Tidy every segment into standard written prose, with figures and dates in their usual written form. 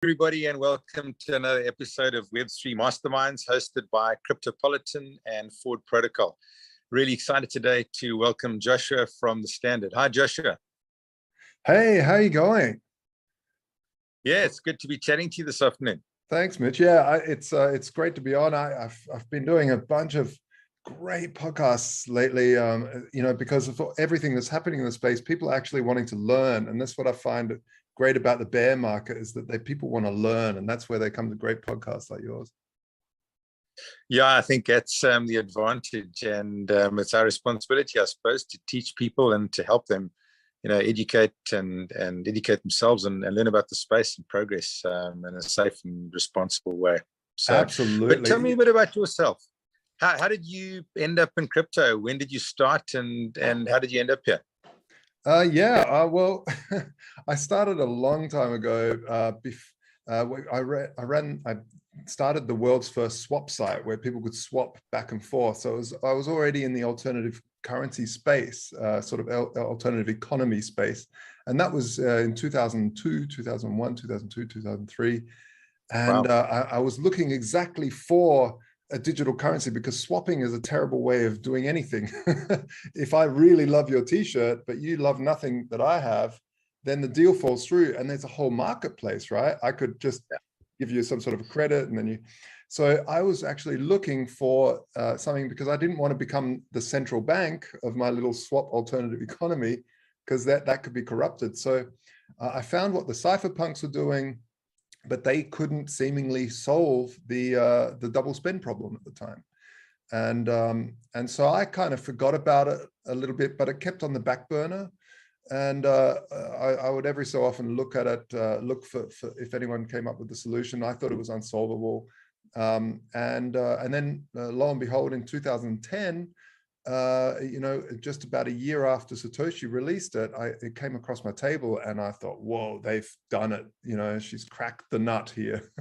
Everybody, and welcome to another episode of Web3 Masterminds hosted by Cryptopolitan and Ford Protocol. Really excited today to welcome Joshua from The Standard. Hi, Joshua. Hey, how are you going? Yeah, it's good to be chatting to you this afternoon. Thanks, Mitch. Yeah, it's great to be on. I've been doing a bunch of great podcasts lately, because of everything that's happening in the space. People are actually wanting to learn, and that's what I find great about the bear market is that people want to learn, and that's where they come to great podcasts like yours. Yeah, I think that's the advantage, and it's our responsibility, I suppose, to teach people and to help them, educate and educate themselves and learn about the space and progress in a safe and responsible way. So, absolutely. But tell me a bit about yourself. How did you end up in crypto? When did you start, and how did you end up here? Well, I started a long time ago. I started the world's first swap site where people could swap back and forth. So I was already in the alternative currency space, sort of alternative economy space. And that was in 2002, 2001, 2002, 2003. And wow. I was looking exactly for a digital currency because swapping is a terrible way of doing anything. If I really love your t-shirt, but you love nothing that I have, then the deal falls through and there's a whole marketplace, right? I could just give you some sort of credit and then so I was actually looking for something because I didn't want to become the central bank of my little swap alternative economy because that could be corrupted. So I found what the cypherpunks were doing, but they couldn't seemingly solve the double spend problem at the time. And so I kind of forgot about it a little bit, but it kept on the back burner. And I would every so often look at it, look for if anyone came up with a solution. I thought it was unsolvable. And then lo and behold, in 2010, just about a year after Satoshi released it, it came across my table and I thought, whoa, they've done it. She's cracked the nut here.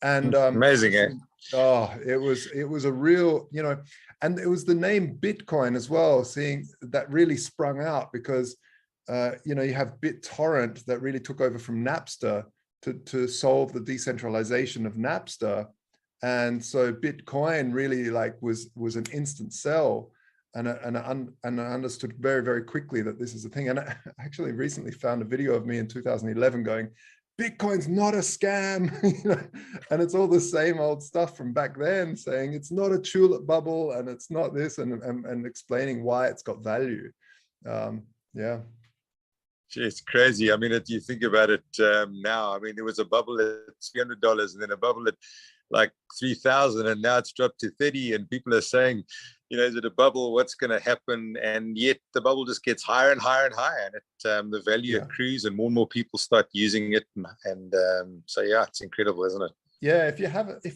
And amazing, eh? Oh, it was a real, and it was the name Bitcoin as well, seeing that really sprung out because, you have BitTorrent that really took over from Napster to solve the decentralization of Napster. And so Bitcoin really was an instant sell. And I understood very, very quickly that this is a thing. And I actually recently found a video of me in 2011 going, Bitcoin's not a scam, and it's all the same old stuff from back then saying it's not a tulip bubble and it's not this and explaining why it's got value. Yeah. Gee, it's crazy. I mean, if you think about it now, I mean, there was a bubble at $300 and then a bubble at like 3,000 and now it's dropped to 30 and people are saying, is it a bubble? What's going to happen? And yet the bubble just gets higher and higher and higher, and the value accrues, and more people start using it. And so yeah, it's incredible, isn't it? Yeah, if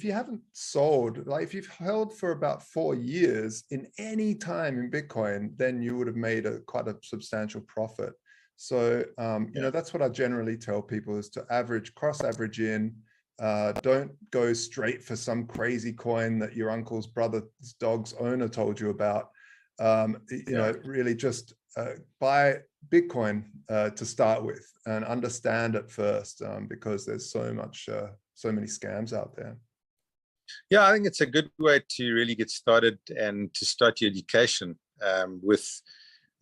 you haven't sold, like if you've held for about 4 years in any time in Bitcoin, then you would have made quite a substantial profit. So that's what I generally tell people is to cross average in. Don't go straight for some crazy coin that your uncle's brother's dog's owner told you about. Really just buy Bitcoin to start with and understand it first, because there's so many scams out there. Yeah, I think it's a good way to really get started and to start your education with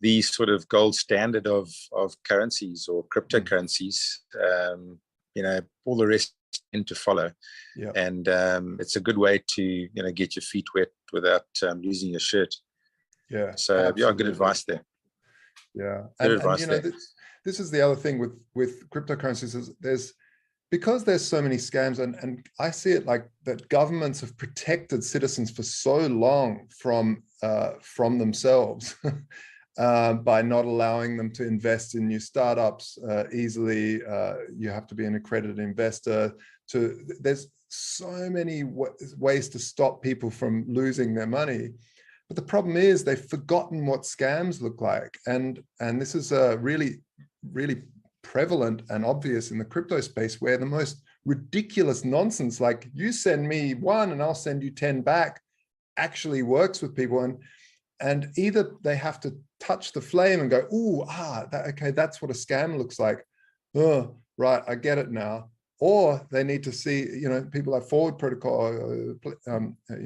the sort of gold standard of currencies or cryptocurrencies. All the rest in to follow. Yeah. And it's a good way to get your feet wet without losing your shirt. Yeah. So absolutely. Good advice there. Yeah. Good advice there. This is the other thing with cryptocurrencies is because there's so many scams, and I see it like that governments have protected citizens for so long from themselves. By not allowing them to invest in new startups easily. You have to be an accredited investor. There's so many ways to stop people from losing their money. But the problem is they've forgotten what scams look like. And this is really, really prevalent and obvious in the crypto space, where the most ridiculous nonsense, like you send me 1 and I'll send you 10 back, actually works with people. And either they have to touch the flame and go, okay, that's what a scam looks like. Oh, right, I get it now. or they need to see, people like Forward Protocol,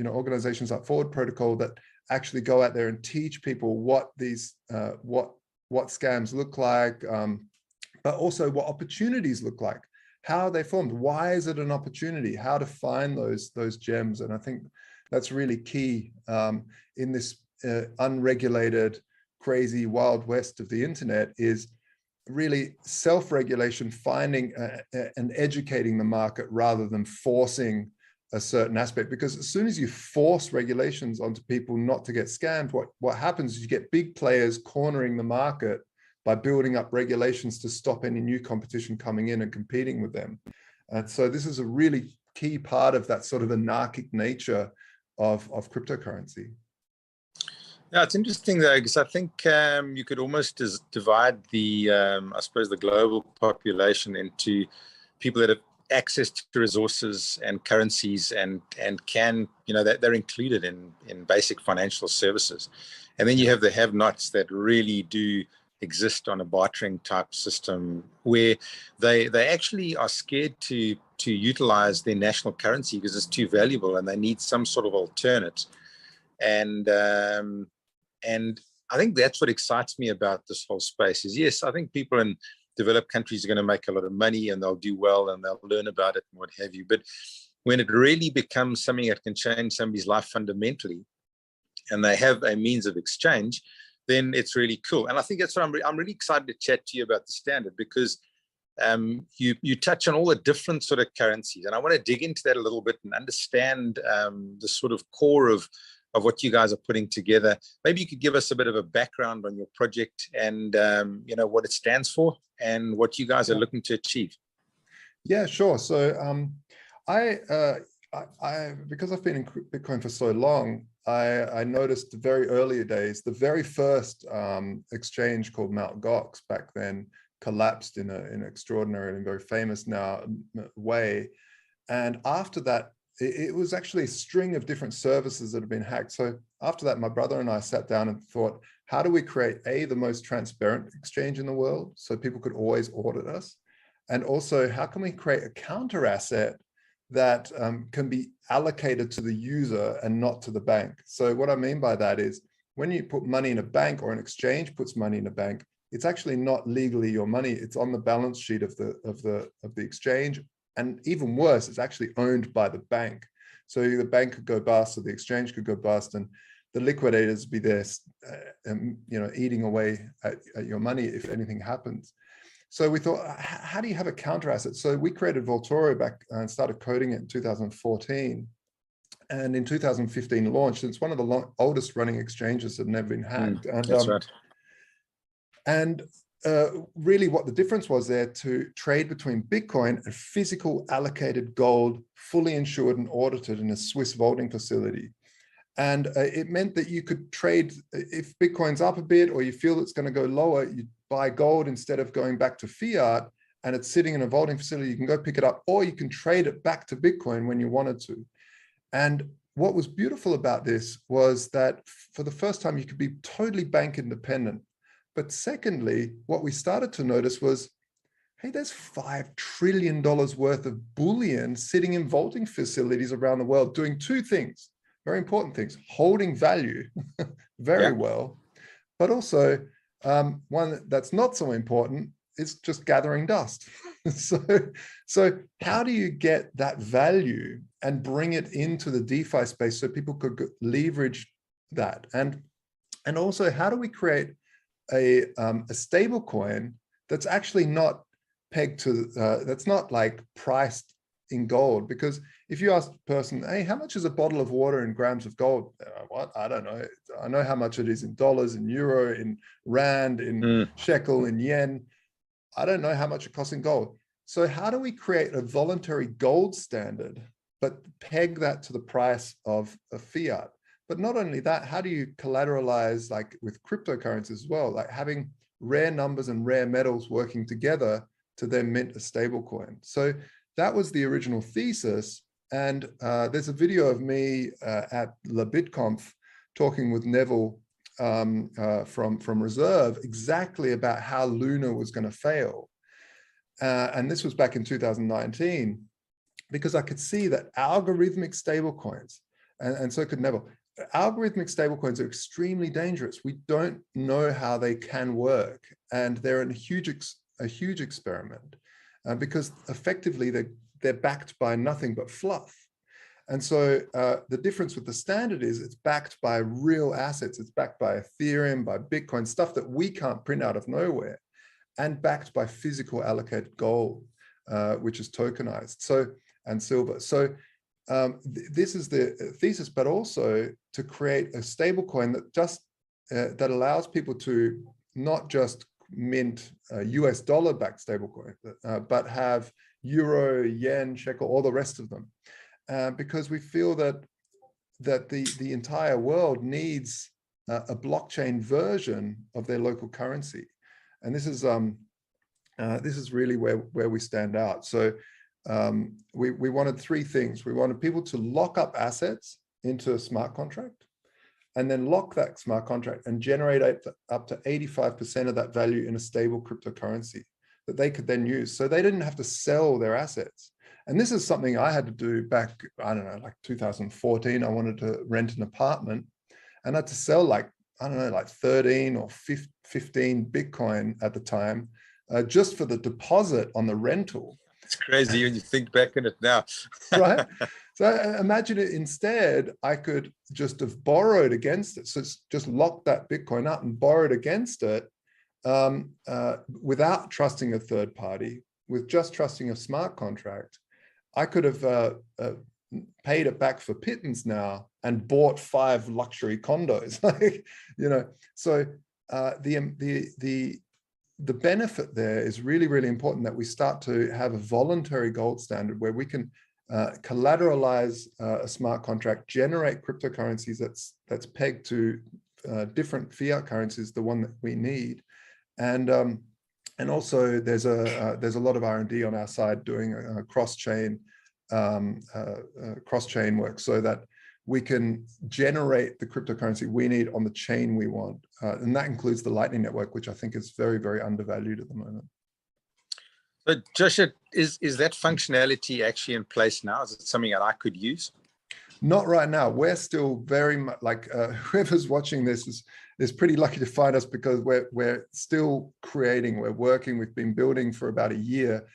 organizations like Forward Protocol that actually go out there and teach people what these, what scams look like, but also what opportunities look like, how they formed, why is it an opportunity, how to find those gems. And I think that's really key in this unregulated, crazy Wild West of the internet, is really self-regulation, finding and educating the market rather than forcing a certain aspect. Because as soon as you force regulations onto people not to get scammed, what happens is you get big players cornering the market by building up regulations to stop any new competition coming in and competing with them. And so this is a really key part of that sort of anarchic nature of cryptocurrency. Yeah, it's interesting though, because I think you could almost divide the, I suppose, the global population into people that have access to resources and currencies and can, they're included in basic financial services. And then you have the have-nots that really do exist on a bartering type system, where they actually are scared to utilize their national currency because it's too valuable and they need some sort of alternate. And I think that's what excites me about this whole space is, yes, I think people in developed countries are going to make a lot of money and they'll do well and they'll learn about it and what have you. But when it really becomes something that can change somebody's life fundamentally and they have a means of exchange, then it's really cool. And I think that's what I'm really excited to chat to you about the standard, because you touch on all the different sort of currencies. And I want to dig into that a little bit and understand the sort of core of what you guys are putting together. Maybe you could give us a bit of a background on your project and what it stands for and what you guys are looking to achieve. Yeah, sure. So because I've been in Bitcoin for so long, I noticed the very early days, the very first exchange called Mt. Gox back then collapsed in an extraordinary and very famous now way. And after that, it was actually a string of different services that have been hacked. So after that, my brother and I sat down and thought, how do we create the most transparent exchange in the world so people could always audit us? And also, how can we create a counter asset that can be allocated to the user and not to the bank? So what I mean by that is, when you put money in a bank or an exchange puts money in a bank, it's actually not legally your money. It's on the balance sheet of the exchange. And even worse, it's actually owned by the bank. So the bank could go bust or the exchange could go bust, and the liquidators be there, eating away at your money if anything happens. So we thought, how do you have a counter asset? So we created Vaultoro back and started coding it in 2014. And in 2015 launched. It's one of the oldest running exchanges that have never been hacked. And that's right. And really what the difference was there, to trade between Bitcoin and physical allocated gold, fully insured and audited in a Swiss vaulting facility. And it meant that you could trade, if Bitcoin's up a bit or you feel it's going to go lower, you buy gold instead of going back to fiat, and it's sitting in a vaulting facility. You can go pick it up, or you can trade it back to Bitcoin when you wanted to. And what was beautiful about this was that for the first time, you could be totally bank independent. But secondly, what we started to notice was, hey, there's $5 trillion worth of bullion sitting in vaulting facilities around the world doing two things, very important things: holding value very well, but also one that's not so important is just gathering dust. So how do you get that value and bring it into the DeFi space so people could leverage that? And also, how do we create a stable coin that's actually not pegged to, that's not like priced in gold? Because if you ask a person, hey, how much is a bottle of water in grams of gold? What? I don't know. I know how much it is in dollars, in euro, in rand, in shekel, in yen. I don't know how much it costs in gold. So how do we create a voluntary gold standard, but peg that to the price of a fiat? But not only that, how do you collateralize, like with cryptocurrencies as well, like having rare numbers and rare metals working together to then mint a stable coin? So that was the original thesis. And there's a video of me at La BitConf talking with Neville from Reserve exactly about how Luna was going to fail. and this was back in 2019, because I could see that algorithmic stablecoins, and so could Neville, algorithmic stablecoins are extremely dangerous. We don't know how they can work, and they're a huge experiment, because effectively they're backed by nothing but fluff. And so the difference with the standard is it's backed by real assets. It's backed by Ethereum, by Bitcoin, stuff that we can't print out of nowhere, and backed by physical allocated gold, which is tokenized, so, and silver. So this is the thesis, but also to create a stable coin that just that allows people to not just mint a US dollar backed stablecoin, but have euro, yen, shekel, all the rest of them. Because we feel that the entire world needs a blockchain version of their local currency, and this is really where we stand out. So we wanted three things. We wanted people to lock up assets into a smart contract, and then lock that smart contract and generate up to 85% of that value in a stable cryptocurrency that they could then use. So they didn't have to sell their assets. And this is something I had to do back, I don't know, like 2014. I wanted to rent an apartment, and I had to sell like, I don't know, like 13 or 15 Bitcoin at the time, just for the deposit on the rental. It's crazy when you think back on it now. Right? So imagine it instead, I could just have borrowed against it. So it's just locked that Bitcoin up and borrowed against it, without trusting a third party, with just trusting a smart contract. I could have paid it back for pittance now and bought 5 luxury condos. Like, you know, so the benefit there is really, really important, that we start to have a voluntary gold standard where we can collateralize a smart contract, generate cryptocurrencies that's pegged to different fiat currencies, the one that we need, and also there's a lot of R&D on our side doing cross-chain work, so that we can generate the cryptocurrency we need on the chain we want, and that includes the Lightning Network, which I think is very, very undervalued at the moment. So Joshua, is that functionality actually in place now? Is it something that I could use? Not right now. We're still very much like, whoever's watching this is pretty lucky to find us, because we're still creating, we're working, we've been building for about a year.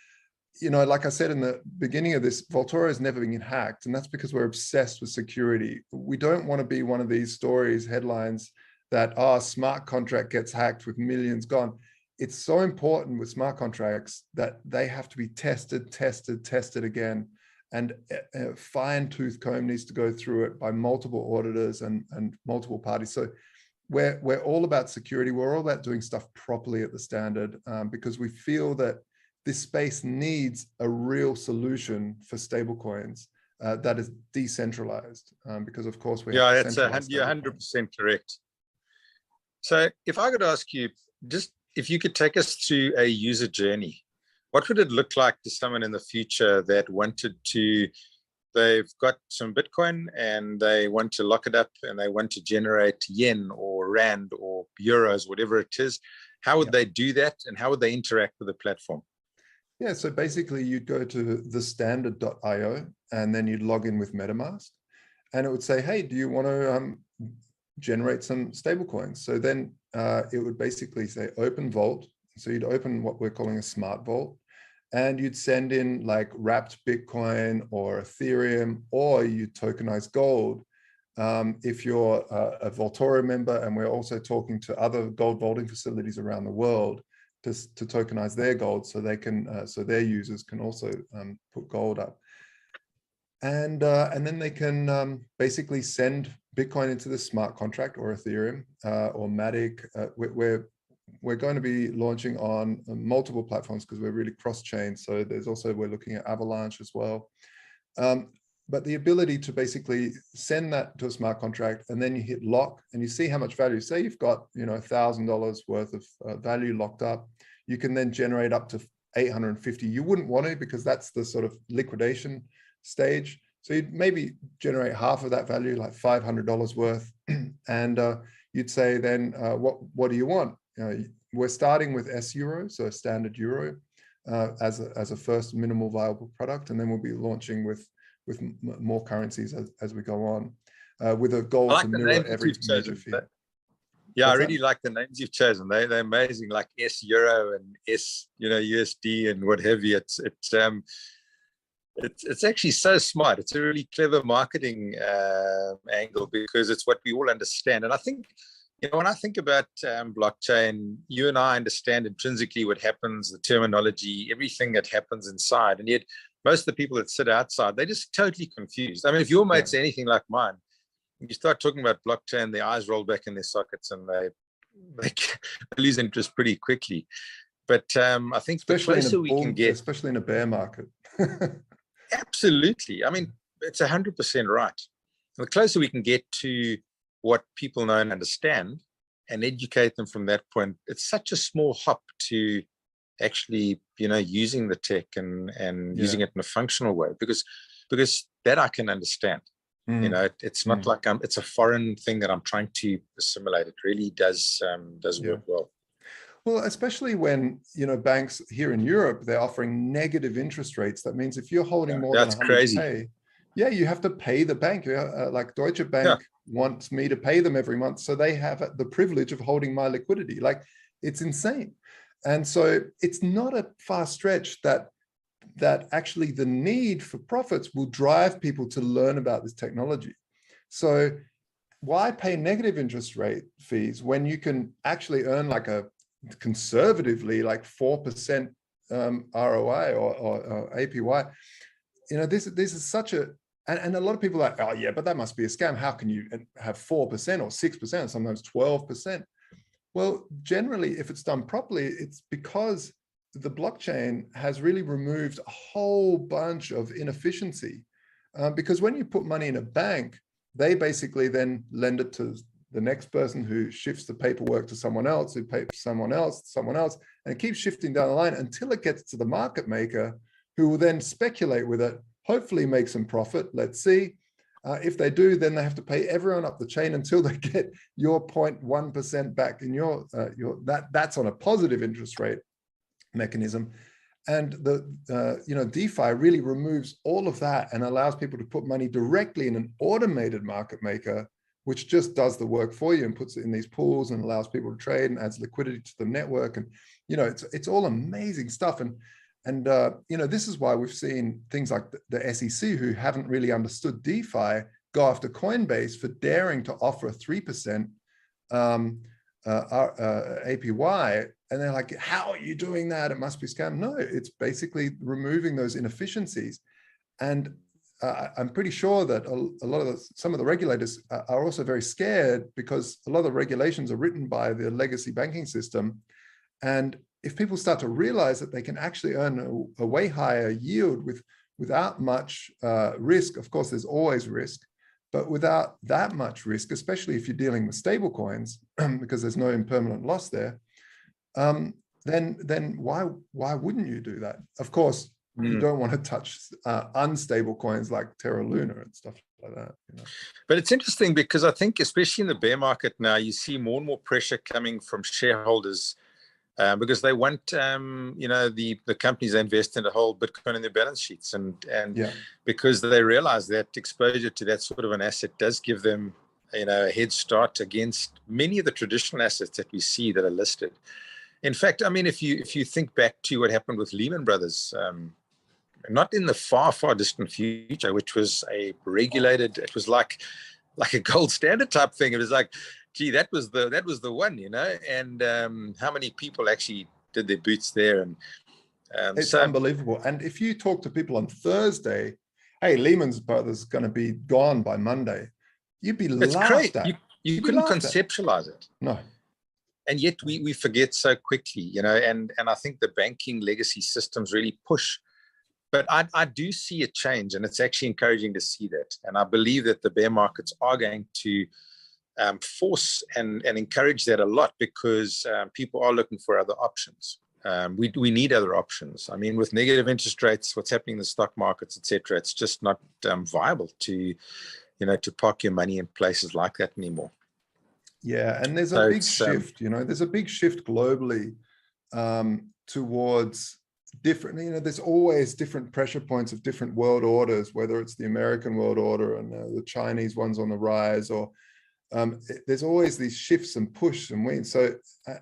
You know, like I said in the beginning of this, Vaultoro has never been hacked, and that's because we're obsessed with security. We don't want to be one of these stories, headlines that, smart contract gets hacked with millions gone. It's so important with smart contracts that they have to be tested again, and a fine-tooth comb needs to go through it by multiple auditors and multiple parties. So we're all about security. We're all about doing stuff properly at the standard, because we feel that this space needs a real solution for stablecoins that is decentralized, because of course we have you're 100% correct. So if I could ask you, just if you could take us through a user journey, what would it look like to someone in the future that wanted to, they've got some Bitcoin and they want to lock it up and they want to generate yen or rand or euros, whatever it is? How would they do that, and how would they interact with the platform? Yeah, so basically you'd go to thestandard.io and then you'd log in with MetaMask, and it would say, hey, do you want to generate some stable coins? So then it would basically say open vault. So you'd open what we're calling a smart vault, and you'd send in like wrapped Bitcoin or Ethereum, or you tokenize gold. If you're a Vaultoro member, and we're also talking to other gold vaulting facilities around the world to tokenize their gold, so they can, so their users can also put gold up, and then they can basically send Bitcoin into the smart contract or Ethereum or Matic. We're going to be launching on multiple platforms because we're really cross-chain. So there's also, we're looking at Avalanche as well. But the ability to basically send that to a smart contract, and then you hit lock and you see how much value. Say you've got, you know, $1,000 worth of value locked up. You can then generate up to 850. You wouldn't want to, because that's the sort of liquidation stage. So you'd maybe generate half of that value, like $500 worth. And you'd say then, what do you want? We're starting with S euro, so a standard euro. as a first minimal viable product, and then we'll be launching with more currencies as we go on, with a goal to mirror every major fee. Yeah, I really like the names you've chosen. They're amazing, like S Euro and S, USD and what have you. It's actually so smart. It's a really clever marketing angle, because it's what we all understand. And I think, when I think about blockchain, you and I understand intrinsically what happens, the terminology, everything that happens inside. And yet most of the people that sit outside, they're just totally confused. I mean, if your mate's anything like mine, you start talking about blockchain, their eyes roll back in their sockets and they lose interest pretty quickly. But I think especially in a bear market. Absolutely. I mean, it's 100% right. The closer we can get to what people know and understand and educate them from that point, it's such a small hop to actually, using the tech and using it in a functional way, because that I can understand. It's not like it's a foreign thing that I'm trying to assimilate. It really does work well. Well, especially when, banks here in Europe, they're offering negative interest rates. That means if you're holding more than 100K, you have to pay the bank. Like Deutsche Bank wants me to pay them every month, so they have the privilege of holding my liquidity. Like, it's insane. And so it's not a far stretch that actually the need for profits will drive people to learn about this technology. So why pay negative interest rate fees when you can actually earn like conservatively like 4% ROI or APY? This is such a, and a lot of people are like, oh yeah, but that must be a scam. How can you have 4% or 6%, sometimes 12%? Well, generally, if it's done properly, it's because the blockchain has really removed a whole bunch of inefficiency. Because when you put money in a bank, they basically then lend it to the next person who shifts the paperwork to someone else, who pays someone else, and it keeps shifting down the line until it gets to the market maker, who will then speculate with it, hopefully make some profit. Let's see. If they do, then they have to pay everyone up the chain until they get your 0.1% back in that's on a positive interest rate mechanism. And the DeFi really removes all of that and allows people to put money directly in an automated market maker, which just does the work for you and puts it in these pools and allows people to trade and adds liquidity to the network. And it's all amazing stuff. And this is why we've seen things like the SEC, who haven't really understood DeFi, go after Coinbase for daring to offer a 3% APY. And they're like, how are you doing that? It must be scam. No, it's basically removing those inefficiencies. And I'm pretty sure that some of the regulators are also very scared, because a lot of the regulations are written by the legacy banking system. And if people start to realize that they can actually earn a way higher yield without much risk, of course, there's always risk, but without that much risk, especially if you're dealing with stablecoins, because there's no impermanent loss there, then why wouldn't you do that? Of course, you don't want to touch unstable coins like Terra Luna and stuff like that. But it's interesting, because I think, especially in the bear market now, you see more and more pressure coming from shareholders, because they want, the companies they invest in to hold Bitcoin in their balance sheets, and because they realize that exposure to that sort of an asset does give them, a head start against many of the traditional assets that we see that are listed. In fact, I mean, if you think back to what happened with Lehman Brothers, not in the far distant future, which was a regulated, it was like a gold standard type thing. It was like, gee, that was the one, and how many people actually did their boots there? And it's unbelievable. And if you talk to people on Thursday, hey, Lehman Brothers is going to be gone by Monday, you'd be laughed at. You couldn't conceptualize it. No. And yet we forget so quickly, and I think the banking legacy systems really push. But I do see a change, and it's actually encouraging to see that. And I believe that the bear markets are going to force and encourage that a lot, because people are looking for other options. We need other options. I mean, with negative interest rates, what's happening in the stock markets, etc., it's just not viable to park your money in places like that anymore. Yeah, and there's a big shift. There's a big shift globally towards different, there's always different pressure points of different world orders, whether it's the American world order and the Chinese ones on the rise, or there's always these shifts and push and wins. So,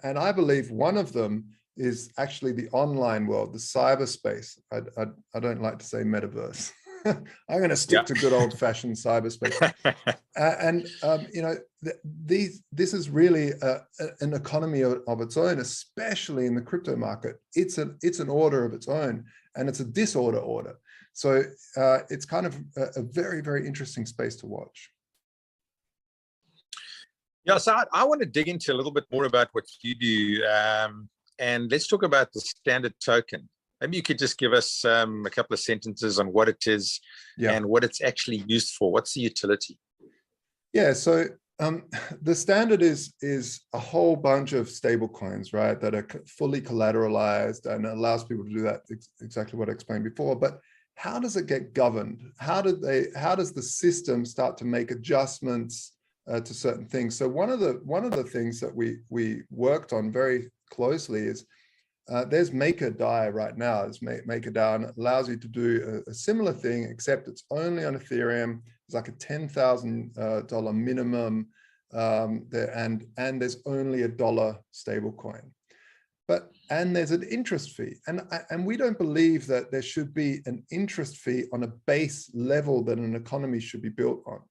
and I believe one of them is actually the online world, the cyberspace. I don't like to say metaverse. I'm going to stick to good old-fashioned cyberspace. This is really an economy of its own, especially in the crypto market. It's an order of its own, and it's a disorder order. So it's kind of a very, very interesting space to watch. Yeah, so I want to dig into a little bit more about what you do, and let's talk about the standard token. Maybe you could just give us a couple of sentences on what it is and what it's actually used for. What's the utility? Yeah, so the standard is a whole bunch of stable coins, right, that are fully collateralized and allows people to do that, exactly what I explained before. But how does it get governed? How does the system start to make adjustments to certain things? So one of the things that we worked on very closely is there's MakerDAO right now. There's MakerDAO, and it allows you to do a similar thing, except it's only on Ethereum. It's like a $10,000 minimum, and there's only $1 stable coin. And there's an interest fee, and we don't believe that there should be an interest fee on a base level that an economy should be built on.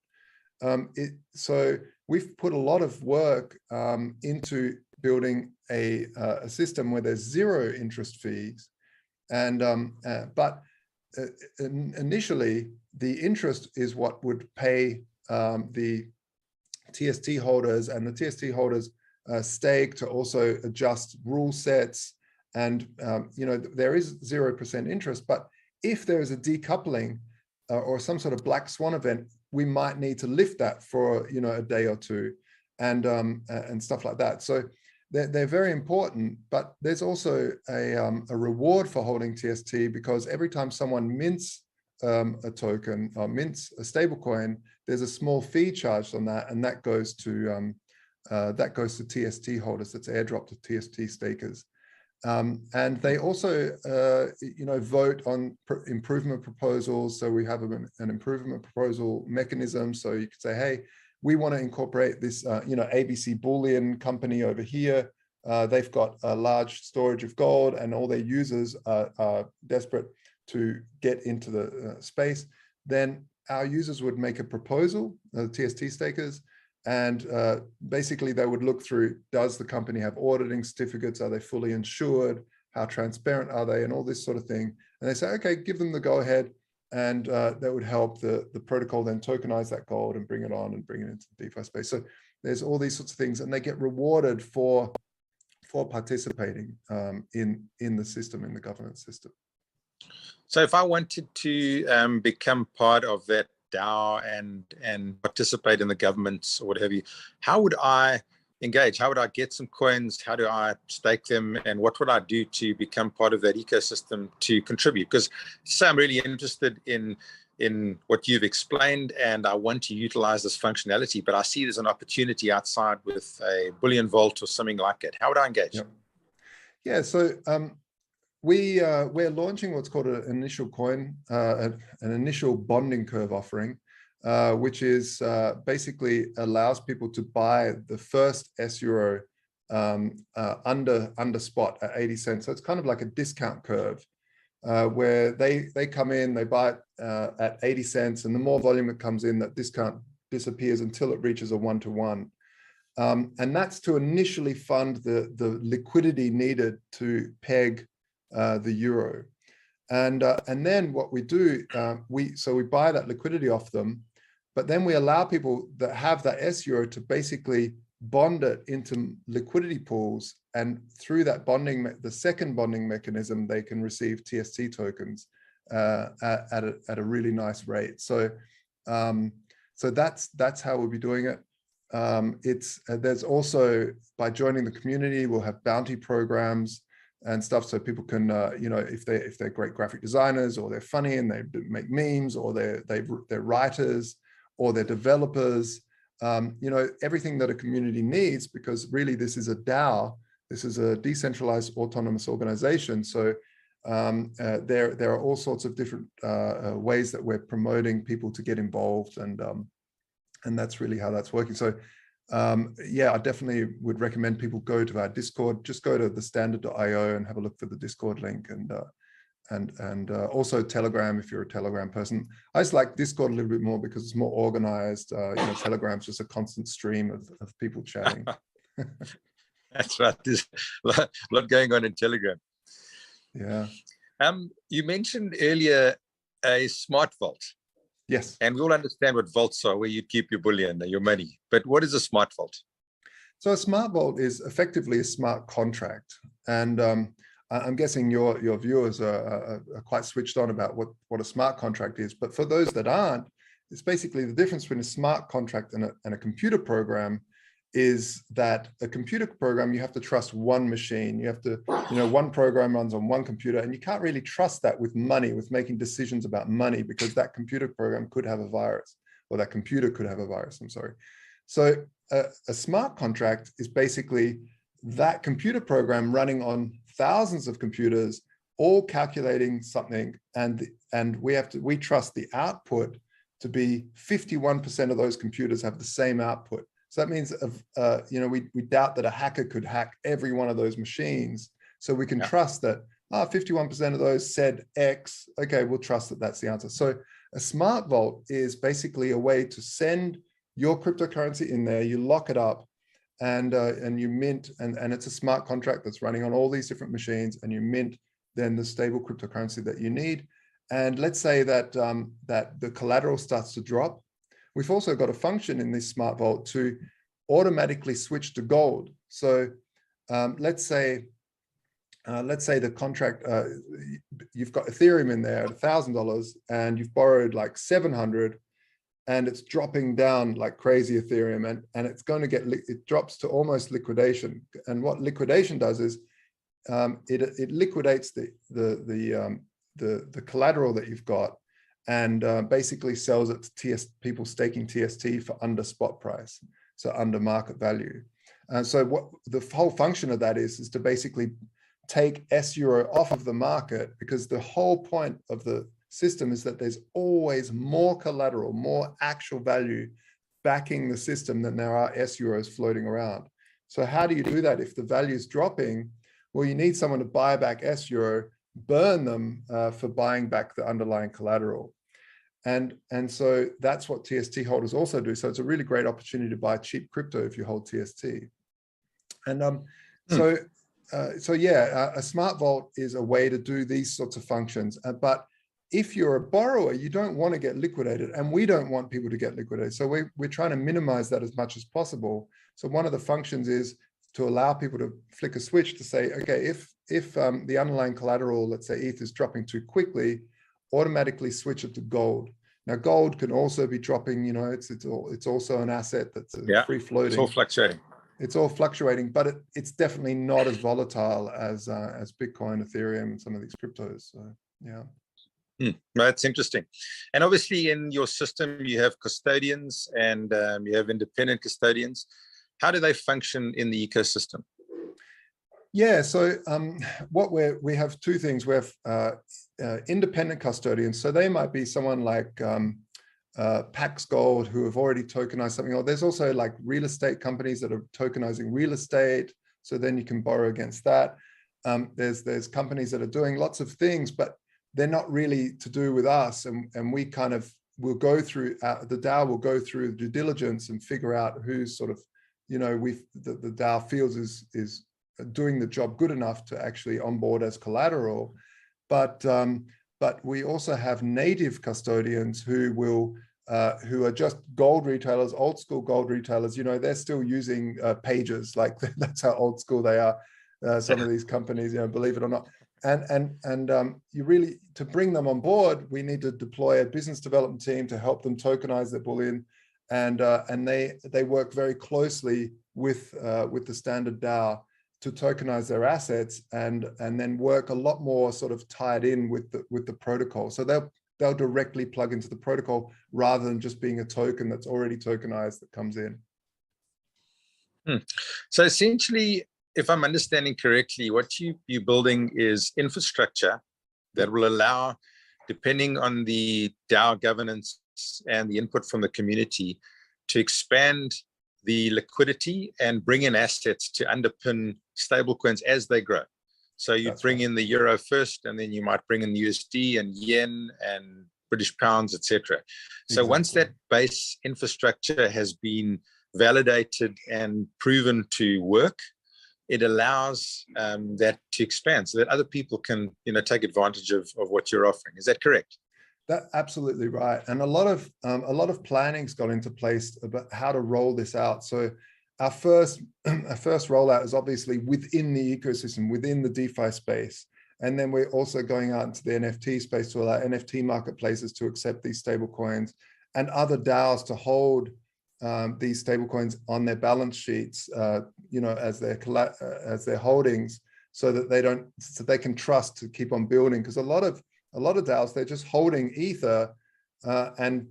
So we've put a lot of work into building a system where there's zero interest fees, but initially the interest is what would pay the TST holders, and the TST holders stake to also adjust rule sets, and there is 0% interest. But if there is a decoupling or some sort of black swan event, we might need to lift that for a day or two, and stuff like that. So they're very important, but there's also a reward for holding TST, because every time someone mints a token or mints a stablecoin, there's a small fee charged on that, and that goes to TST holders. That's airdropped to TST stakers. And they also, vote on improvement proposals. So we have an improvement proposal mechanism. So you could say, hey, we want to incorporate this, ABC Bullion company over here. They've got a large storage of gold, and all their users are desperate to get into the space. Then our users would make a proposal, the TST stakers, and basically they would look through, does the company have auditing certificates? Are they fully insured? How transparent are they? And all this sort of thing. And they say, okay, give them the go ahead. And that would help the protocol then tokenize that gold and bring it on and bring it into the DeFi space. So there's all these sorts of things, and they get rewarded for participating in the system, in the governance system. So if I wanted to become part of that DAO and participate in the governments or what have you, how would I engage? How would I get some coins? How do I stake them? And what would I do to become part of that ecosystem to contribute? Because I'm really interested in what you've explained, and I want to utilize this functionality, but I see there's an opportunity outside with a bullion vault or something like it. How would I engage? Yeah, so we're launching what's called an initial coin, an initial bonding curve offering, which is basically allows people to buy the first S-Euro under spot at 80 cents. So it's kind of like a discount curve where they come in, they buy it at 80 cents, and the more volume that comes in, that discount disappears until it reaches a 1-to-1. And that's to initially fund the liquidity needed to peg the euro. And then what we do, we buy that liquidity off them, but then we allow people that have that S-Euro to basically bond it into liquidity pools, and through that bonding, the second bonding mechanism, they can receive TST tokens at a really nice rate. So that's how we'll be doing it. There's also, by joining the community, we'll have bounty programs and stuff, so people can, if they're great graphic designers, or they're funny and they make memes, or they're writers, or they're developers, everything that a community needs, because really this is a DAO, this is a decentralized autonomous organization. So There are all sorts of different ways that we're promoting people to get involved, and that's really how that's working. So yeah, I definitely would recommend people go to our Discord. Just go to thestandard.io and have a look for the Discord link, and also Telegram if you're a Telegram person. I just like Discord a little bit more because it's more organized. Telegram's just a constant stream of people chatting. That's right. There's a lot going on in Telegram. Yeah. You mentioned earlier a smart vault. Yes. And we all understand what vaults are, where you keep your bullion, your money. But what is a smart vault? So a smart vault is effectively a smart contract. And I'm guessing your viewers are quite switched on about what a smart contract is. But for those that aren't, it's basically the difference between a smart contract and a computer program is that a computer program, you have to trust one machine. You have to, one program runs on one computer, and you can't really trust that with money, with making decisions about money, because that computer program could have a virus, or that computer could have a virus, I'm sorry. So a smart contract is basically that computer program running on thousands of computers, all calculating something, and we trust the output to be 51% of those computers have the same output. So that means, we doubt that a hacker could hack every one of those machines. So we can trust that 51% of those said X. Okay, we'll trust that that's the answer. So a smart vault is basically a way to send your cryptocurrency in there. You lock it up, and you mint, and it's a smart contract that's running on all these different machines, and you mint then the stable cryptocurrency that you need. And let's say that that the collateral starts to drop. We've also got a function in this smart vault to automatically switch to gold. So let's say the contract, you've got Ethereum in there at $1,000, and you've borrowed like 700, and it's dropping down like crazy, Ethereum, and it's going to it drops to almost liquidation. And what liquidation does is it liquidates the collateral that you've got, and basically sells it to people staking TST for under spot price, so under market value. And so what the whole function of that is to basically take S-Euro off of the market, because the whole point of the system is that there's always more collateral, more actual value backing the system than there are S-Euros floating around. So how do you do that if the value is dropping? Well, you need someone to buy back S-Euro, burn them for buying back the underlying collateral. And so that's what TST holders also do. So it's a really great opportunity to buy cheap crypto if you hold TST. And so yeah, a smart vault is a way to do these sorts of functions. But if you're a borrower, you don't want to get liquidated, and we don't want people to get liquidated. So we're trying to minimize that as much as possible. So one of the functions is to allow people to flick a switch to say, okay, if the underlying collateral, let's say ETH, is dropping too quickly, automatically switch it to gold. Now, gold can also be dropping. It's also an asset that's free floating. It's all fluctuating. It's all fluctuating, but it's definitely not as volatile as Bitcoin, Ethereum, and some of these cryptos. So yeah. That's interesting. And obviously, in your system, you have custodians and you have independent custodians. How do they function in the ecosystem? Yeah, so we have two things. We have independent custodians. So they might be someone like Pax Gold, who have already tokenized something. Or there's also like real estate companies that are tokenizing real estate. So then you can borrow against that. There's companies that are doing lots of things, but they're not really to do with us. And we kind of will go through, the DAO will go through due diligence and figure out who's sort of, the DAO feels is doing the job good enough to actually onboard as collateral. But we also have native custodians who are just gold retailers, old school gold retailers. They're still using pages, like that's how old school they are. Some of these companies, believe it or not. And you really, to bring them on board, we need to deploy a business development team to help them tokenize their bullion, and they work very closely with the standard DAO to tokenize their assets, and then work a lot more sort of tied in with the protocol. So they'll directly plug into the protocol rather than just being a token that's already tokenized that comes in. So essentially, if I'm understanding correctly, what you're building is infrastructure that will allow, depending on the DAO governance and the input from the community, to expand the liquidity and bring in assets to underpin stablecoins as they grow. So you bring in the euro first, and then you might bring in USD and yen and British pounds, etc. So once that base infrastructure has been validated and proven to work, it allows that to expand so that other people can, take advantage of what you're offering. Is that correct? That's absolutely right. And a lot of planning's got into place about how to roll this out. So our first rollout is obviously within the ecosystem, within the DeFi space. And then we're also going out into the NFT space to allow NFT marketplaces to accept these stablecoins and other DAOs to hold these stablecoins on their balance sheets, as their holdings, so that they can trust to keep on building. Because a lot of DAOs, they're just holding Ether, and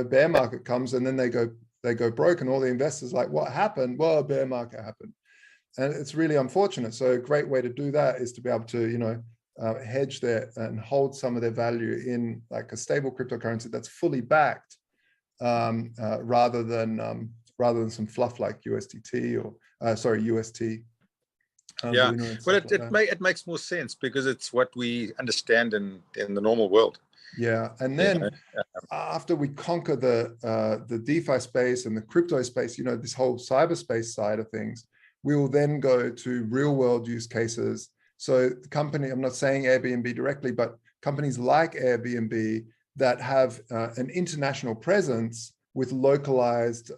bear market comes and then they go broke, and all the investors like, what happened? Well, a bear market happened, and it's really unfortunate. So a great way to do that is to be able to hedge their and hold some of their value in like a stable cryptocurrency that's fully backed, rather than some fluff like USDT or UST. Yeah, well, it makes more sense because it's what we understand in the normal world. Yeah, and then after we conquer the DeFi space and the crypto space, this whole cyberspace side of things, we will then go to real world use cases. So the company, I'm not saying Airbnb directly, but companies like Airbnb that have an international presence with localized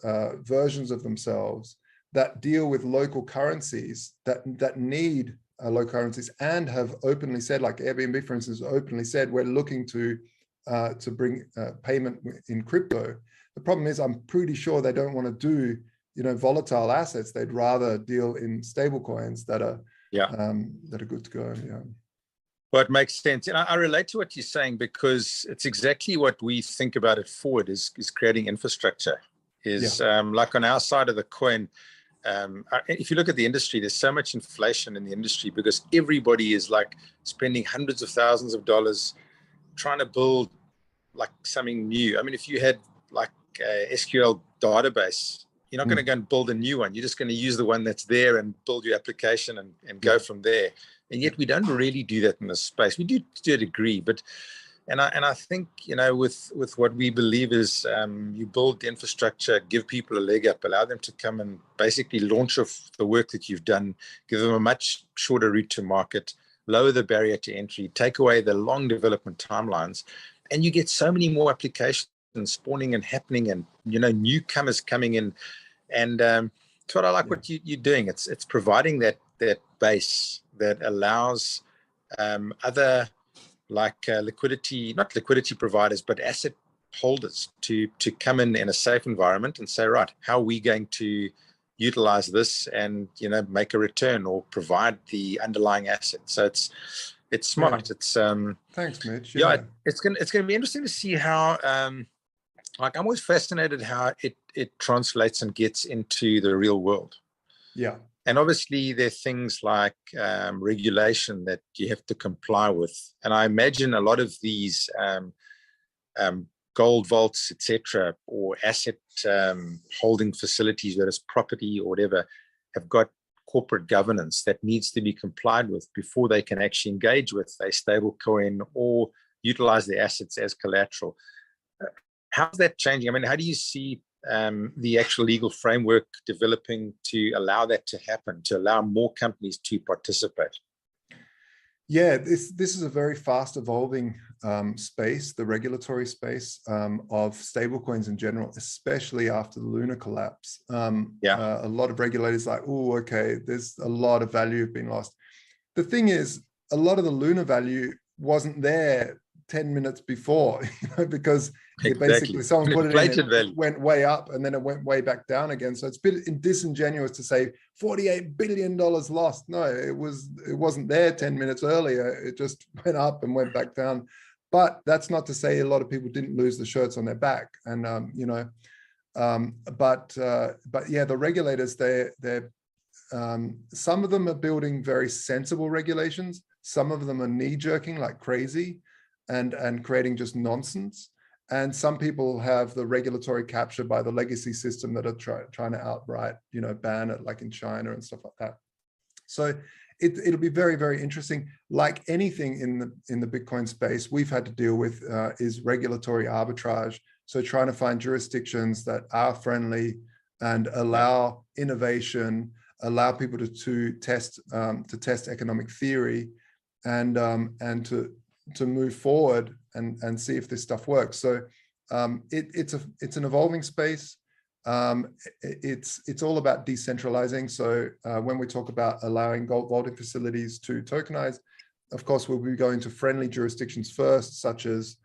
versions of themselves that deal with local currencies that need local currencies and have openly said, like Airbnb, for instance, openly said, we're looking to bring payment in crypto. The problem is, I'm pretty sure they don't want to do volatile assets. They'd rather deal in stable coins that are good to go. Yeah. Well, it makes sense. And I relate to what you're saying because it's exactly what we think about it forward is creating infrastructure. Like on our side of the coin, if you look at the industry, there's so much inflation in the industry because everybody is like spending hundreds of thousands of dollars trying to build like something new. I mean, if you had like a SQL database, you're not going to go and build a new one. You're just going to use the one that's there and build your application and go from there. And yet we don't really do that in this space. We do to a degree, but and I think with what we believe is you build the infrastructure, give people a leg up, allow them to come and basically launch off the work that you've done, give them a much shorter route to market, lower the barrier to entry, take away the long development timelines, and you get so many more applications spawning and happening, and newcomers coming in. And it's what I like what you're doing. It's providing that base that allows other liquidity, not liquidity providers, but asset holders to come in a safe environment and say, right, how are we going to utilize this and make a return or provide the underlying asset? So it's smart. It's thanks, Mitch. It's gonna be interesting to see how I'm always fascinated how it translates and gets into the real world. Yeah. And obviously there are things like regulation that you have to comply with. And I imagine a lot of these gold vaults, etc., or asset holding facilities, whether it's property or whatever, have got corporate governance that needs to be complied with before they can actually engage with a stable coin or utilize the assets as collateral. How's that changing? I mean, how do you see the actual legal framework developing to allow that to happen, to allow more companies to participate? Yeah, this is a very fast evolving space, the regulatory space of stablecoins in general, especially after the Luna collapse. A lot of regulators like, oh, okay, there's a lot of value being lost. The thing is, a lot of the Luna value wasn't there 10 minutes before, because basically someone put it in, it went way up and then it went way back down again. So it's a bit disingenuous to say $48 billion lost. No, it wasn't there 10 minutes earlier. It just went up and went back down. But that's not to say a lot of people didn't lose the shirts on their back. And but yeah, the regulators, they're some of them are building very sensible regulations. Some of them are knee-jerking like crazy and creating just nonsense. And some people have the regulatory capture by the legacy system that are trying to outright, ban it, like in China and stuff like that. So it'll be very, very interesting. Like anything in the Bitcoin space, we've had to deal with is regulatory arbitrage. So trying to find jurisdictions that are friendly and allow innovation, allow people to test economic theory, and to move forward and see if this stuff works. So it's an evolving space. It's all about decentralizing. So when we talk about allowing gold vaulting facilities to tokenize, of course, we'll be going to friendly jurisdictions first, such as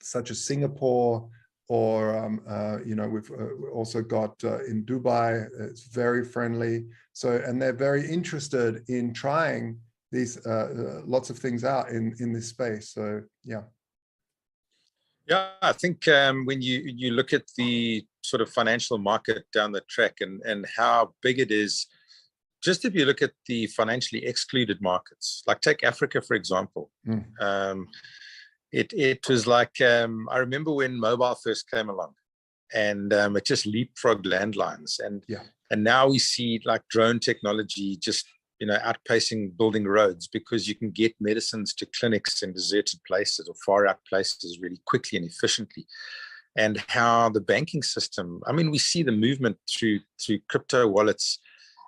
Singapore, or we've also got in Dubai. It's very friendly. So, and they're very interested in trying these lots of things out in this space. So yeah. Yeah, I think when you look at the sort of financial market down the track and how big it is, just if you look at the financially excluded markets, like take Africa, for example, it was like, I remember when mobile first came along, and it just leapfrogged landlines. And now we see like drone technology just outpacing building roads, because you can get medicines to clinics in deserted places or far out places really quickly and efficiently. And how the banking system, I mean, we see the movement through crypto wallets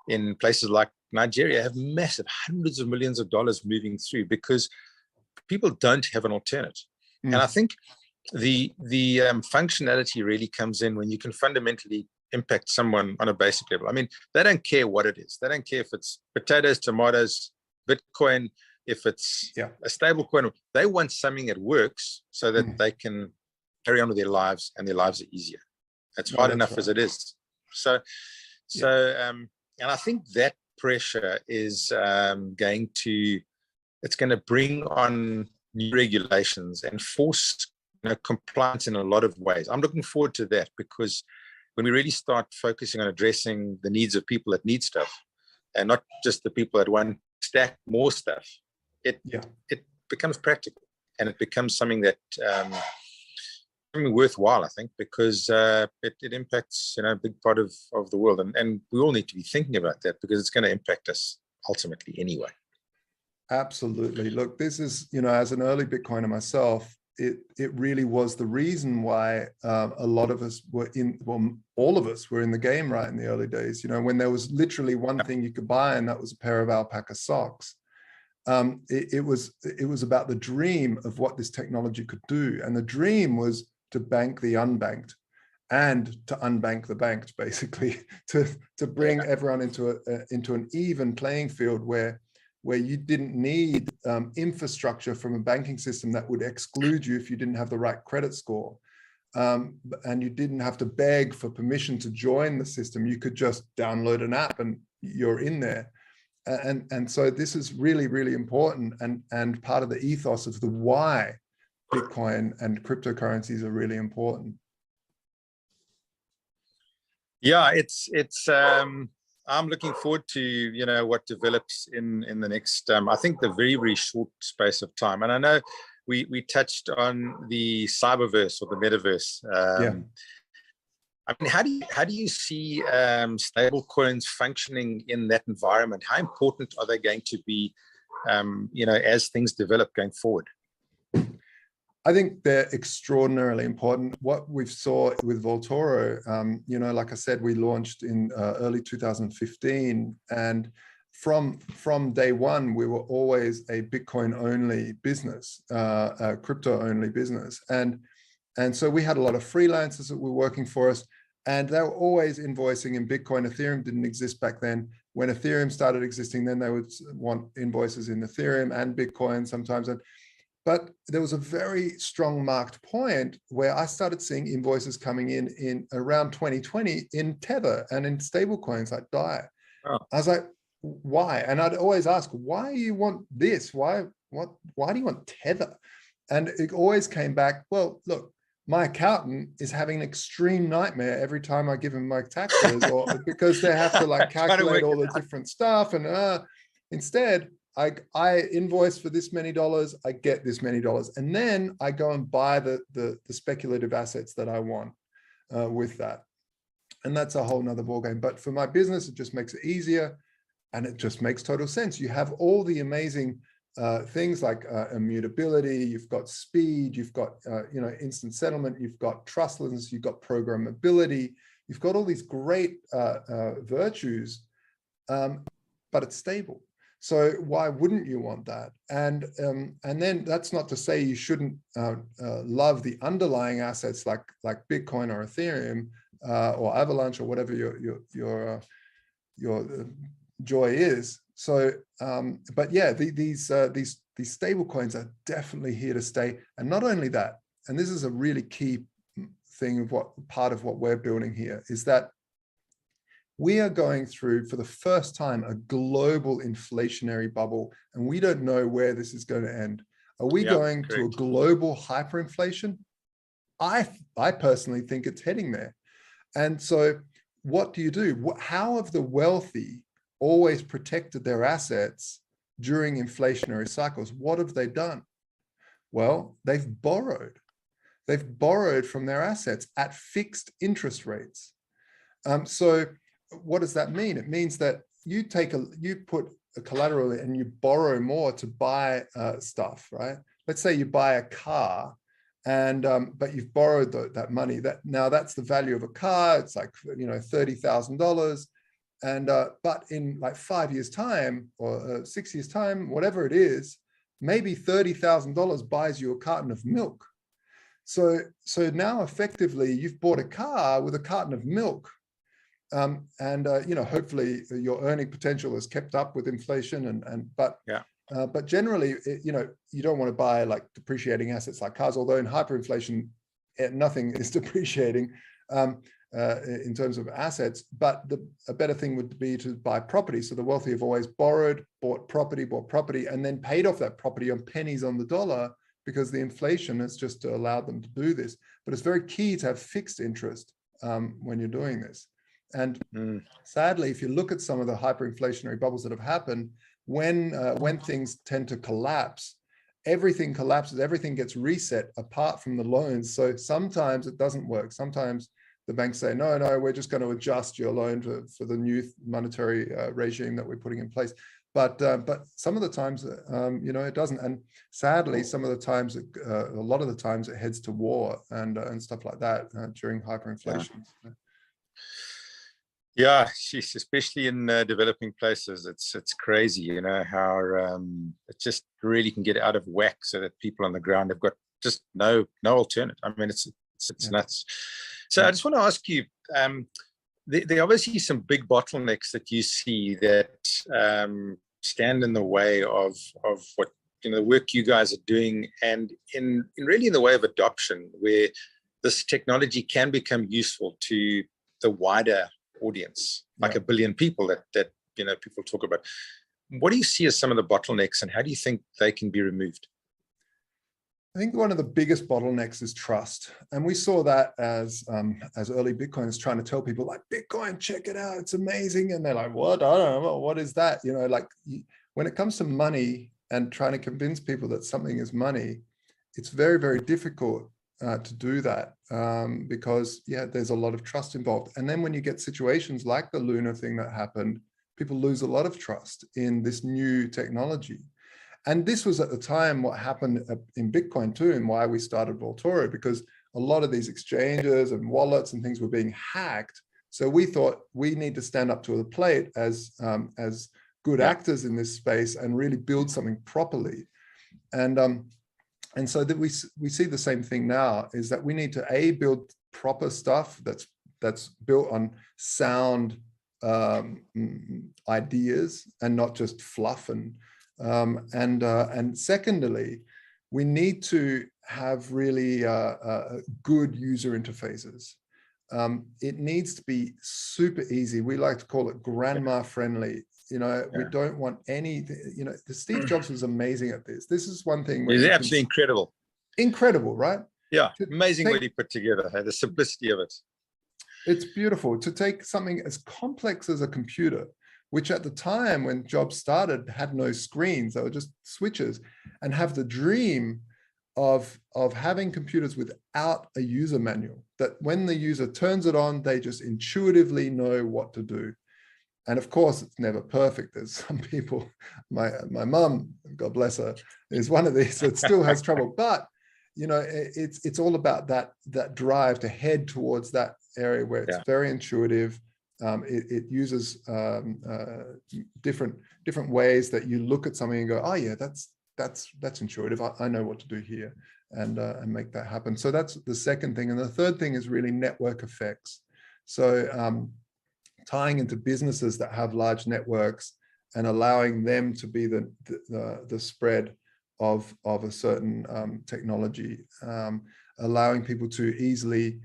in places like Nigeria have massive hundreds of millions of dollars moving through, because people don't have an alternate. And I think the functionality really comes in when you can fundamentally impact someone on a basic level. I mean, they don't care what it is. They don't care if it's potatoes, tomatoes, Bitcoin, if it's a stable coin. They want something that works so that they can carry on with their lives, and their lives are easier. It's hard enough as it is. So and I think that pressure is going to bring on new regulations and force compliance in a lot of ways. I'm looking forward to that, because when we really start focusing on addressing the needs of people that need stuff, and not just the people that want to stack more stuff, it becomes practical, and it becomes something that something worthwhile, I think, because it impacts a big part of the world, and we all need to be thinking about that, because it's going to impact us ultimately anyway. Absolutely. Look, this is, as an early Bitcoiner myself, it really was the reason why a lot of us were all of us were in the game right in the early days, when there was literally one thing you could buy, and that was a pair of alpaca socks. It was about the dream of what this technology could do. And the dream was to bank the unbanked and to unbank the banked, basically, to bring everyone into an even playing field where you didn't need infrastructure from a banking system that would exclude you if you didn't have the right credit score. And you didn't have to beg for permission to join the system. You could just download an app and you're in there. And so this is really, really important, and part of the ethos of the why Bitcoin and cryptocurrencies are really important. Yeah, it's I'm looking forward to what develops in the next I think the very, very short space of time. And I know we touched on the cyberverse or the metaverse. I mean, how do you see stable coins functioning in that environment? How important are they going to be as things develop going forward? I think they're extraordinarily important. What we've saw with Vaultoro, like I said, we launched in early 2015, and from day one, we were always a Bitcoin-only business, a crypto-only business, and so we had a lot of freelancers that were working for us, and they were always invoicing in Bitcoin. Ethereum didn't exist back then. When Ethereum started existing, then they would want invoices in Ethereum and Bitcoin sometimes. But there was a very strong marked point where I started seeing invoices coming in around 2020 in Tether and in stablecoins like DAI. Oh. I was like, why? And I'd always ask, why do you want this? Why do you want Tether? And it always came back, well, look, my accountant is having an extreme nightmare every time I give him my taxes, or because they have to like calculate all the different stuff. And instead, I invoice for this many dollars, I get this many dollars, and then I go and buy the speculative assets that I want with that. And that's a whole nother ballgame. But for my business, it just makes it easier, and it just makes total sense. You have all the amazing things like immutability, you've got speed, you've got instant settlement, you've got trustlessness, you've got programmability, you've got all these great virtues, but it's stable. So why wouldn't you want that? And then that's not to say you shouldn't love the underlying assets like Bitcoin or Ethereum or Avalanche or whatever your joy is. So, but yeah, these stable coins are definitely here to stay. And not only that, and this is a really key thing of part of what we're building here, is that we are going through, for the first time, a global inflationary bubble, and we don't know where this is going to end. Are we going to a global hyperinflation? I personally think it's heading there. And so what do you do? How have the wealthy always protected their assets during inflationary cycles? What have they done? Well, they've borrowed. They've borrowed from their assets at fixed interest rates. So what does that mean? It means that you put a collateral and you borrow more to buy stuff, right? Let's say you buy a car, and but you've borrowed that money. Now that's the value of a car. It's like $30,000, and but in like 5 years' time or 6 years' time, whatever it is, maybe $30,000 buys you a carton of milk. So now effectively you've bought a car with a carton of milk. Hopefully your earning potential is kept up with inflation, but generally, you don't want to buy like depreciating assets like cars, although in hyperinflation, nothing is depreciating in terms of assets. But a better thing would be to buy property. So the wealthy have always bought property, and then paid off that property on pennies on the dollar, because the inflation has just allowed them to do this. But it's very key to have fixed interest when you're doing this. And sadly, if you look at some of the hyperinflationary bubbles that have happened, when things tend to collapse, everything collapses, everything gets reset apart from the loans. So sometimes it doesn't work. Sometimes the banks say, no, we're just going to adjust your loan for the new monetary regime that we're putting in place. But some of the times, it doesn't. And sadly, some of the times, a lot of the times it heads to war and stuff like that during hyperinflation. Yeah, especially in developing places, it's crazy, how it just really can get out of whack, so that people on the ground have got just no alternative. I mean, it's nuts. So I just want to ask you, there are obviously some big bottlenecks that you see that stand in the way of what the work you guys are doing, and in really in the way of adoption, where this technology can become useful to the wider audience, like 1 billion people that people talk about. What do you see as some of the bottlenecks, and how do you think they can be removed? I think one of the biggest bottlenecks is trust, and we saw that as early Bitcoiners trying to tell people like, Bitcoin, check it out, it's amazing, and they're like, what? I don't know, what is that? When it comes to money and trying to convince people that something is money, it's very, very difficult to do that because there's a lot of trust involved. And then when you get situations like the Luna thing that happened, people lose a lot of trust in this new technology. And this was at the time what happened in Bitcoin too, and why we started Vaultoro, because a lot of these exchanges and wallets and things were being hacked. So we thought we need to stand up to the plate as good actors in this space and really build something properly. And so that we see the same thing now, is that we need to build proper stuff that's built on sound ideas and not just fluff. And secondly, we need to have really good user interfaces. It needs to be super easy. We like to call it grandma friendly. We don't want any, the Steve Jobs was amazing at this. This is one thing. He's absolutely incredible. Incredible, right? Yeah, amazing what he put together, the simplicity of it. It's beautiful to take something as complex as a computer, which at the time when jobs started had no screens, they were just switches, and have the dream of having computers without a user manual, that when the user turns it on, they just intuitively know what to do. And of course, it's never perfect. There's some people, my mum, God bless her, is one of these that still has trouble. But you know, it's all about that drive to head towards that area where it's very intuitive. It uses different ways that you look at something and go, oh yeah, that's intuitive. I know what to do here, and make that happen. So that's the second thing. And the third thing is really network effects. So tying into businesses that have large networks and allowing them to be the spread of a certain technology, allowing people to easily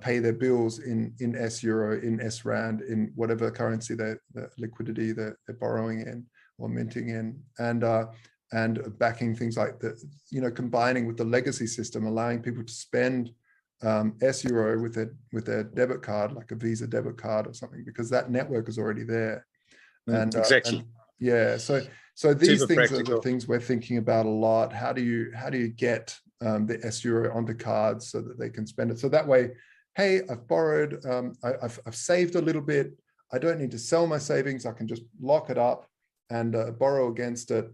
pay their bills in S euro, in S rand, in whatever currency the liquidity they're borrowing in or minting in, and backing things like combining with the legacy system, allowing people to spend S euro with their debit card, like a Visa debit card or something, because that network is already there. And exactly. So these Super things practical. are the things we're thinking about a lot. How do you get the S euro onto cards so that they can spend it? So that way, hey, I've borrowed, I've saved a little bit. I don't need to sell my savings. I can just lock it up and borrow against it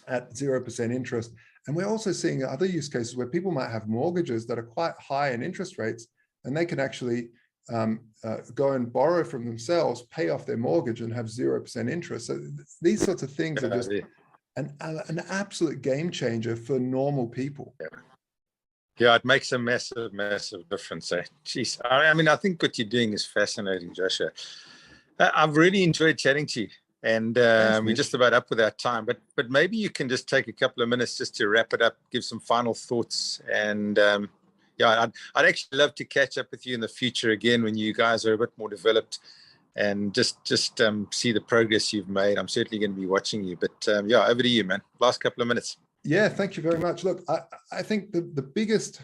at 0% interest. And we're also seeing other use cases where people might have mortgages that are quite high in interest rates, and they can actually go and borrow from themselves, pay off their mortgage, and have 0% interest. So these sorts of things are just an absolute game changer for normal people. Yeah, it makes a massive, massive difference. Jeez, I mean, I think what you're doing is fascinating, Joshua. I've really enjoyed chatting to you. And we're just about up with our time, but maybe you can just take a couple of minutes just to wrap it up, give some final thoughts. And I'd actually love to catch up with you in the future again when you guys are a bit more developed, and just see the progress you've made. I'm certainly going to be watching you. But over to you, man. Last couple of minutes. Yeah, thank you very much. Look, I think the biggest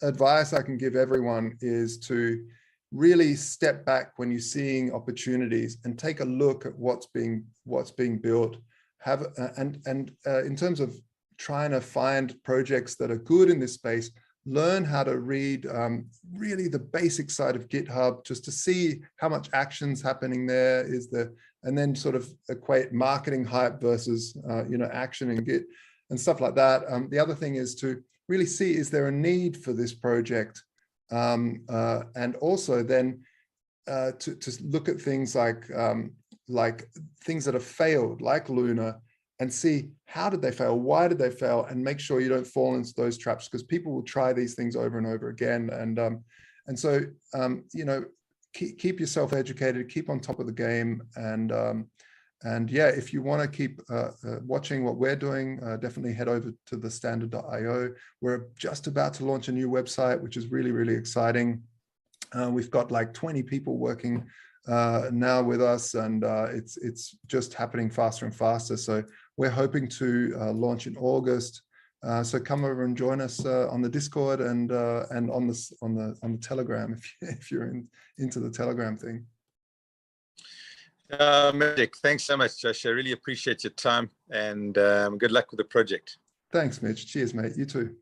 advice I can give everyone is to really step back when you're seeing opportunities and take a look at what's being built. And in terms of trying to find projects that are good in this space, learn how to read really the basic side of GitHub, just to see how much action's happening there, and then sort of equate marketing hype versus action in Git and stuff like that. The other thing is to really see, is there a need for this project? And also then to look at things like things that have failed, like Luna, and see how did they fail, why did they fail, and make sure you don't fall into those traps, because people will try these things over and over again. And so keep yourself educated, keep on top of the game, and yeah, if you want to keep watching what we're doing, definitely head over to the standard.io. We're just about to launch a new website, which is really, really exciting. We've got like 20 people working now with us, and it's just happening faster and faster. So we're hoping to launch in August. So come over and join us on the Discord and on the Telegram if you're into the Telegram thing. Magic. Thanks so much, Josh. I really appreciate your time, and good luck with the project. Thanks, Mitch. Cheers, mate. You too.